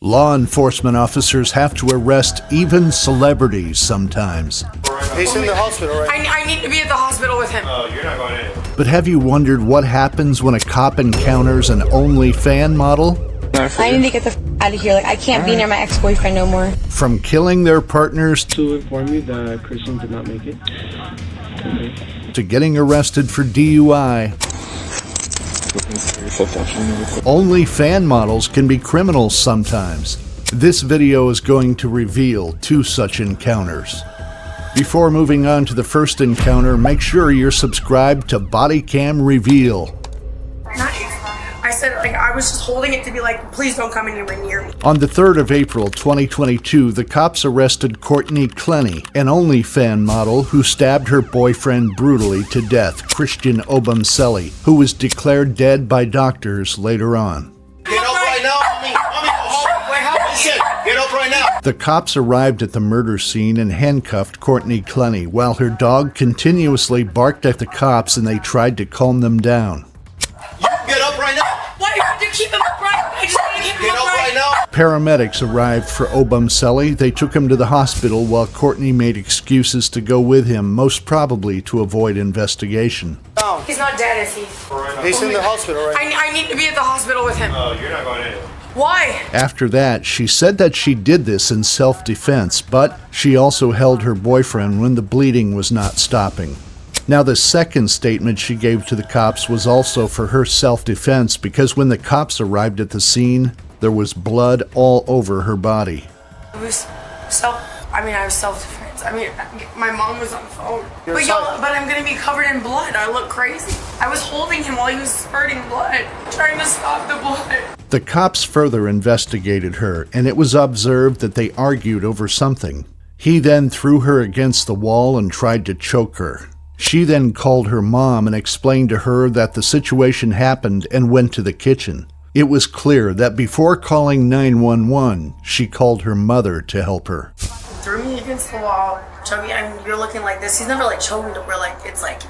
Law enforcement officers have to arrest even celebrities sometimes. He's in the hospital right now. I need to be at the hospital with him. Oh, you're not going anywhere. But have you wondered what happens when a cop encounters an OnlyFan model? I need to get the out of here. Like, I can't be near my ex-boyfriend no more. From killing their partners To inform you that Christian did not make it. Okay. to getting arrested for DUI, OnlyFan models can be criminals sometimes. This video is going to reveal 2 such encounters. Before moving on to the first encounter, make sure you're subscribed to BODYCAM REVEAL. I said, like, I was just holding it to be like, please don't come anywhere near me. On the 3rd of April 2022, the cops arrested Courtney Clenney, an OnlyFan model who stabbed her boyfriend brutally to death, Christian Obumseli, who was declared dead by doctors later on. Get up right now. Get up right now. The cops arrived at the murder scene and handcuffed Courtney Clenney while her dog continuously barked at the cops and they tried to calm them down. Get up right now. Why do you have to keep him upright? I just want to keep him Get up right upright. now. Paramedics arrived for Obumseli. They took him to the hospital while Courtney made excuses to go with him, most probably to avoid investigation. He's not dead, is he? He's in the hospital right now. I need to be at the hospital with him. Oh, you're not going anywhere. Why? After that, she said that she did this in self-defense, but she also held her boyfriend when the bleeding was not stopping. Now, the second statement she gave to the cops was also for her self-defense because when the cops arrived at the scene, there was blood all over her body. It was I was self-defense. I mean, my mom was on the phone. You're But I'm gonna be covered in blood. I look crazy. I was holding him while he was spurting blood, trying to stop the blood. The cops further investigated her, and it was observed that they argued over something. He then threw her against the wall and tried to choke her. She then called her mom and explained to her that the situation happened and went to the kitchen. It was clear that before calling 911, she called her mother to help her. Threw me against the wall, choked me. I mean, you're looking like this. He's never like choked me to where like it's like.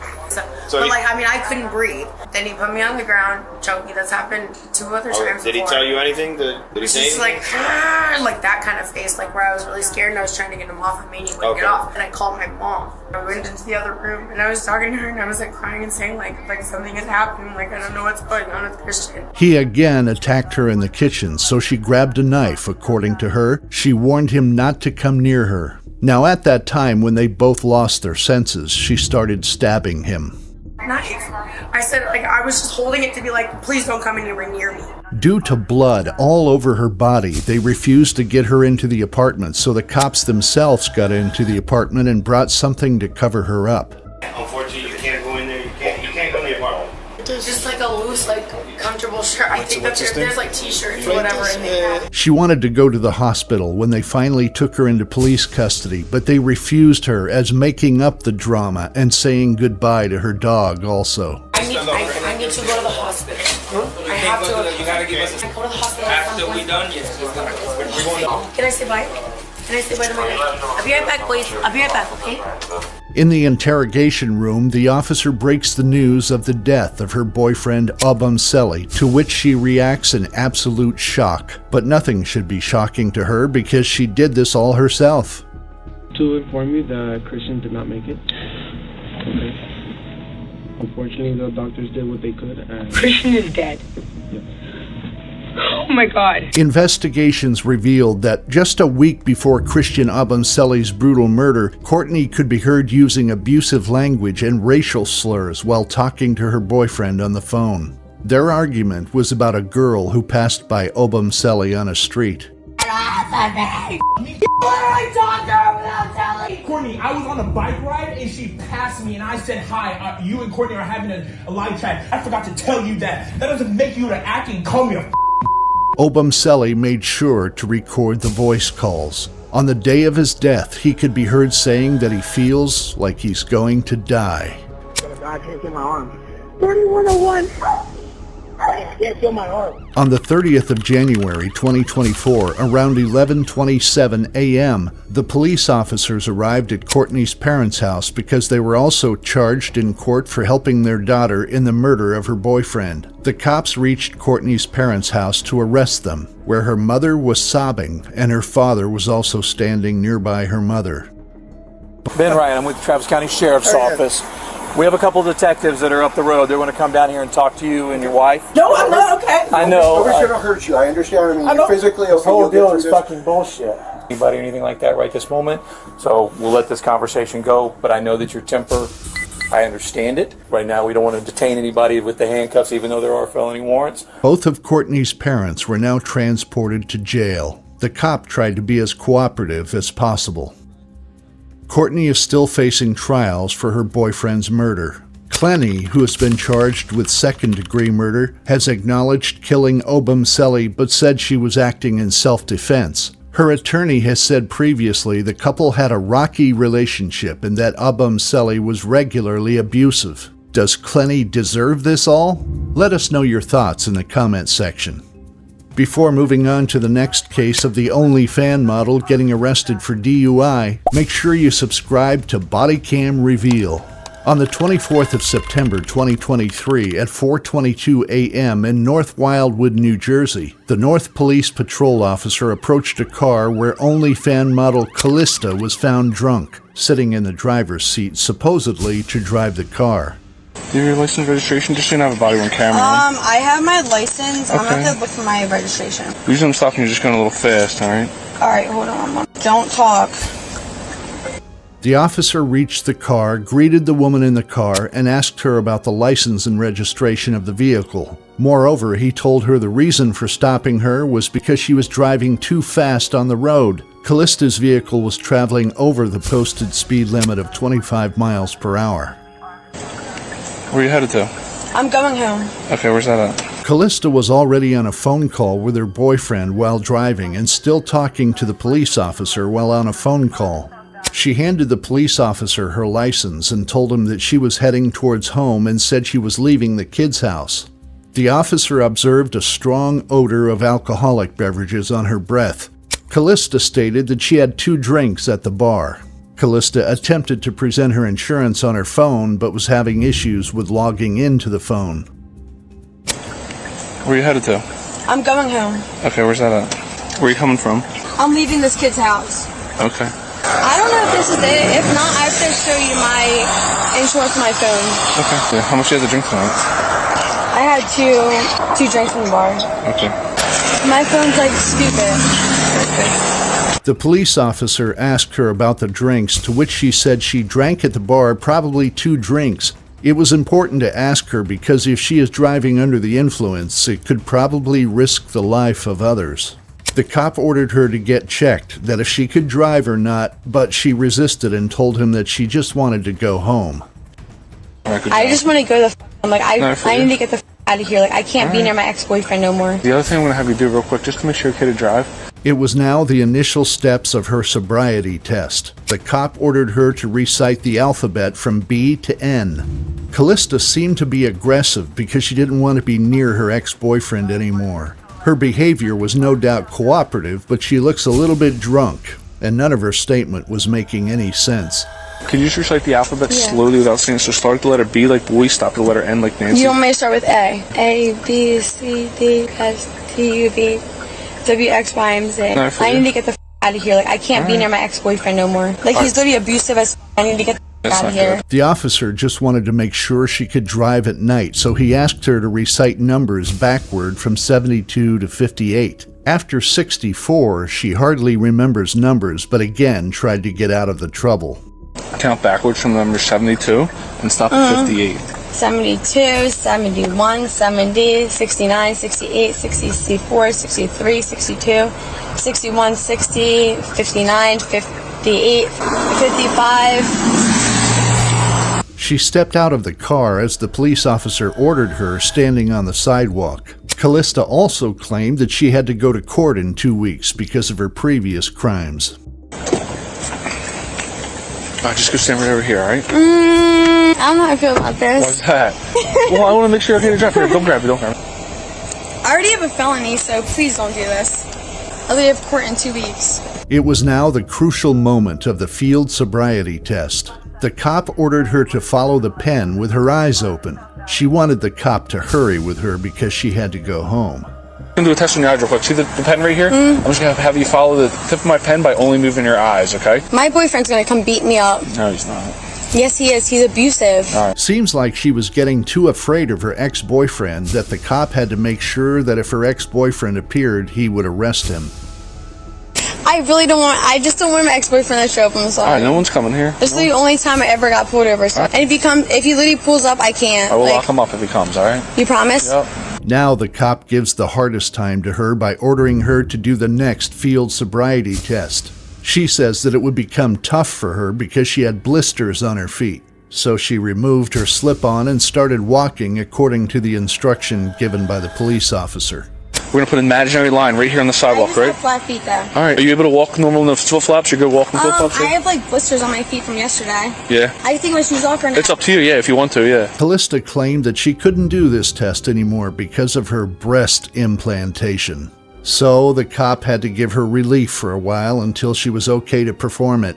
But like, I mean, I couldn't breathe. Then he put me on the ground, choked me. That's happened 2 other times. Did he tell you anything? Did he say Just anything? like that kind of face, like where I was really scared and I was trying to get him off of me and he wouldn't get off. And I called my mom. I went into the other room and I was talking to her and I was like crying and saying like something has happened. Like I don't know what's going on with Christian. He again attacked her in the kitchen, so she grabbed a knife. According to her, she warned him not to come near her. Now, at that time, when they both lost their senses, she started stabbing him. I said, like, I was just holding it to be like, please don't come anywhere near me. Due to blood all over her body, they refused to get her into the apartment, so the cops themselves got into the apartment and brought something to cover her up. Unfortunately, you can't go in there. You can't go in the apartment. Just like a loose, like, comfortable shirt. I think that there's like t-shirts or whatever in there. She wanted to go to the hospital when they finally took her into police custody, but they refused her as making up the drama and saying goodbye to her dog also. I need to go to the hospital. I have to. You gotta give us I go to the hospital. after we done yet. Can I say bye? Can I say bye to my dad? I'll be right back, boys. I'll be right back, okay? In the interrogation room, the officer breaks the news of the death of her boyfriend Obumseli, to which she reacts in absolute shock. But nothing should be shocking to her because she did this all herself. To inform you that Christian did not make it. Okay. Unfortunately, the doctors did what they could. And Christian is dead. Yep. Oh my God. Investigations revealed that just a week before Christian Obumseli's brutal murder, Courtney could be heard using abusive language and racial slurs while talking to her boyfriend on the phone. Their argument was about a girl who passed by Obumseli on a street. Courtney, I was on a bike ride and she passed me and I said hi. You and Courtney are having a live chat. I forgot to tell you that. That doesn't make you to act and call me a Obumseli made sure to record the voice calls. On the day of his death, he could be heard saying that he feels like he's going to die. God can't get my arm. 3101. I can't feel my arm. On the 30th of January 2024, around 11:27 a.m., the police officers arrived at Courtney's parents' house because they were also charged in court for helping their daughter in the murder of her boyfriend. The cops reached Courtney's parents' house to arrest them, where her mother was sobbing and her father was also standing nearby her mother. Ben Ryan, I'm with the Travis County Sheriff's Office. We have a couple of detectives that are up the road. They're going to come down here and talk to you and your wife. No, I'm not okay. I know. Nobody's going to hurt you. I understand. I mean, physically, okay. This whole deal is fucking bullshit. Anybody or anything like that right this moment. So we'll let this conversation go. But I know that your temper, I understand it. Right now, we don't want to detain anybody with the handcuffs, even though there are felony warrants. Both of Courtney's parents were now transported to jail. The cop tried to be as cooperative as possible. Courtney is still facing trials for her boyfriend's murder. Clenney, who has been charged with second-degree murder, has acknowledged killing Obumseli but said she was acting in self-defense. Her attorney has said previously the couple had a rocky relationship and that Obumseli was regularly abusive. Does Clenney deserve this all? Let us know your thoughts in the comment section. Before moving on to the next case of the OnlyFan model getting arrested for DUI, make sure you subscribe to BODYCAM REVEAL. On the 24th of September 2023 at 4:22 a.m. in North Wildwood, New Jersey, the North Police Patrol officer approached a car where OnlyFan model Calista was found drunk, sitting in the driver's seat supposedly to drive the car. Do you have your license registration? Just so you don't have a body-worn camera. I have my license. Okay. I'm gonna have to look for my registration. Usually I'm stopping you, just going a little fast, alright? Alright, hold on. Don't talk. The officer reached the car, greeted the woman in the car, and asked her about the license and registration of the vehicle. Moreover, he told her the reason for stopping her was because she was driving too fast on the road. Calista's vehicle was traveling over the posted speed limit of 25 miles per hour. Where are you headed to? I'm going home. Okay, where's that at? Calista was already on a phone call with her boyfriend while driving and still talking to the police officer while on a phone call. She handed the police officer her license and told him that she was heading towards home and said she was leaving the kid's house. The officer observed a strong odor of alcoholic beverages on her breath. Calista stated that she had 2 drinks at the bar. Calista attempted to present her insurance on her phone but was having issues with logging into the phone. Where are you headed to? I'm going home. Okay, where's that at? Where are you coming from? I'm leaving this kid's house. Okay. I don't know if this is it. If not, I have to show you my insurance on my phone. Okay. Yeah, how much do you have to drink tonight? I had two drinks in the bar. Okay. My phone's like stupid. Okay. The police officer asked her about the drinks, to which she said she drank at the bar probably 2 drinks. It was important to ask her because if she is driving under the influence, it could probably risk the life of others. The cop ordered her to get checked, that if she could drive or not, but she resisted and told him that she just wanted to go home. I just want to go to the I'm like, I need to get the out of here. Like, I can't be near my ex-boyfriend no more. The other thing I'm going to have you do real quick, just to make sure you're okay to drive. It was now the initial steps of her sobriety test. The cop ordered her to recite the alphabet from B to N. Calista seemed to be aggressive because she didn't want to be near her ex-boyfriend anymore. Her behavior was no doubt cooperative, but she looks a little bit drunk, and none of her statement was making any sense. Could you just recite the alphabet slowly without saying it? So start at the letter B like boy, stop at the letter N like Nancy. You want me to start with A? A, B, C, D, S, T, U, V, W, X, Y, and Z. No, I need to get the out of here. Like, I can't be near my ex-boyfriend no more. Like, he's literally abusive as I need to get the out of here. The officer just wanted to make sure she could drive at night, so he asked her to recite numbers backward from 72 to 58. After 64, she hardly remembers numbers, but again tried to get out of the trouble. Count backwards from number 72 and stop at 58. 72, 71, 70, 69, 68, 64, 63, 62, 61, 60, 59, 58, 55. She stepped out of the car as the police officer ordered her, standing on the sidewalk. Calista also claimed that she had to go to court in 2 weeks because of her previous crimes. Just go stand right over here, alright? I don't know how I feel about this. What's that? Well, I want to make sure you're okay to drive. Here, don't grab it, don't grab it. I already have a felony, so please don't do this. I'll be at court in 2 weeks. It was now the crucial moment of the field sobriety test. The cop ordered her to follow the pen with her eyes open. She wanted the cop to hurry with her because she had to go home. I'm going to do a test on your eyes real quick. See the pen right here? I'm just going to have you follow the tip of my pen by only moving your eyes, okay? My boyfriend's going to come beat me up. No, he's not. Yes, he is. He's abusive. All right. Seems like she was getting too afraid of her ex-boyfriend that the cop had to make sure that if her ex-boyfriend appeared, he would arrest him. I just don't want my ex-boyfriend to show up. I'm sorry. All right, no one's coming here. This is the only time I ever got pulled over. So. Right. And if he literally pulls up, I can't. I will lock him up if he comes, all right? You promise? Yep. Now the cop gives the hardest time to her by ordering her to do the next field sobriety test. She says that it would become tough for her because she had blisters on her feet. So she removed her slip-on and started walking according to the instruction given by the police officer. We're going to put an imaginary line right here on the sidewalk, I right? just have flat feet, though. All right. Are you able to walk normal in the flip-flops? You're good walking flip-flops? I have, blisters on my feet from yesterday. Yeah. I can take my shoes off or not. It's up to you, yeah, if you want to, yeah. Calista claimed that she couldn't do this test anymore because of her breast implantation. So the cop had to give her relief for a while until she was okay to perform it.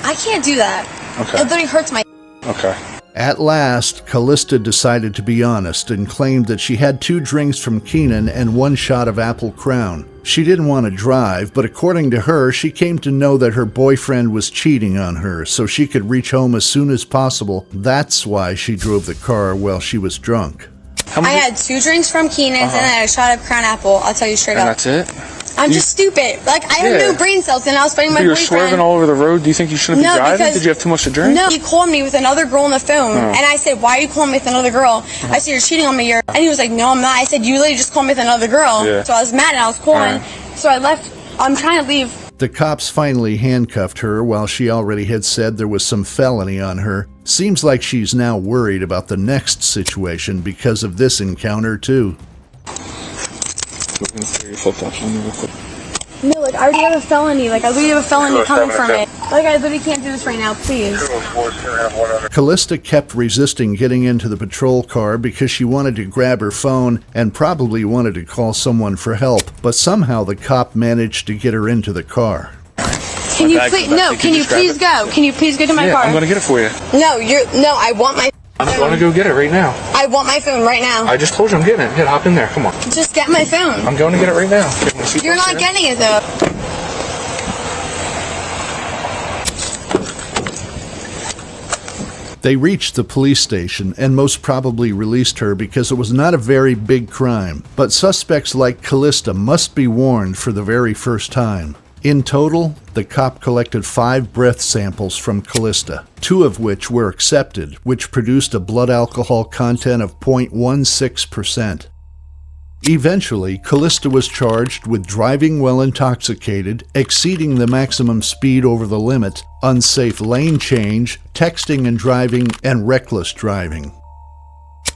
I can't do that. Okay. It literally hurts my... Okay. At last, Calista decided to be honest and claimed that she had 2 drinks from Keenan and 1 shot of Apple Crown. She didn't want to drive, but according to her, she came to know that her boyfriend was cheating on her so she could reach home as soon as possible. That's why she drove the car while she was drunk. I had 2 drinks from Keenan's and I had a shot of Crown Apple. I'll tell you straight And up. that's it? I'm just stupid. I have no brain cells, and I was fighting my You're boyfriend. swerving all over the road. Do you think you shouldn't be driving? Because, Did you have too much to drink? No, he called me with another girl on the phone, and I said, "Why are you calling me with another girl?" I said, "You're cheating on me." And he was like, "No, I'm not." I said, "You literally just called me with another girl." Yeah. So I was mad, and I was calling. So I left. I'm trying to leave. The cops finally handcuffed her while she already had said there was some felony on her. Seems like she's now worried about the next situation because of this encounter, too. No, I already have a felony. I literally have a felony coming from it. I literally can't do this right now, please. Calista kept resisting getting into the patrol car because she wanted to grab her phone and probably wanted to call someone for help, but somehow the cop managed to get her into the car. Can you please? No, can you please go? Can you please go to my car? I'm going to get it for you. No, I want my I'm going to go get it right now. I want my phone right now. I just told you I'm getting it. Here, hop in there. Come on. Just get my phone. I'm going to get it right now. You're not getting it, though. They reached the police station and most probably released her because it was not a very big crime. But suspects like Calista must be warned for the very first time. In total, the cop collected 5 breath samples from Calista, 2 of which were accepted, which produced a blood alcohol content of 0.16%. Eventually, Calista was charged with driving while intoxicated, exceeding the maximum speed over the limit, unsafe lane change, texting and driving, and reckless driving.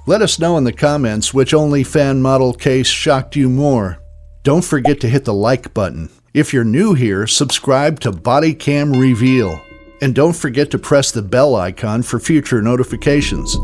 Let us know in the comments which OnlyFan model case shocked you more. Don't forget to hit the like button. If you're new here, subscribe to BODYCAM REVEAL. And don't forget to press the bell icon for future notifications.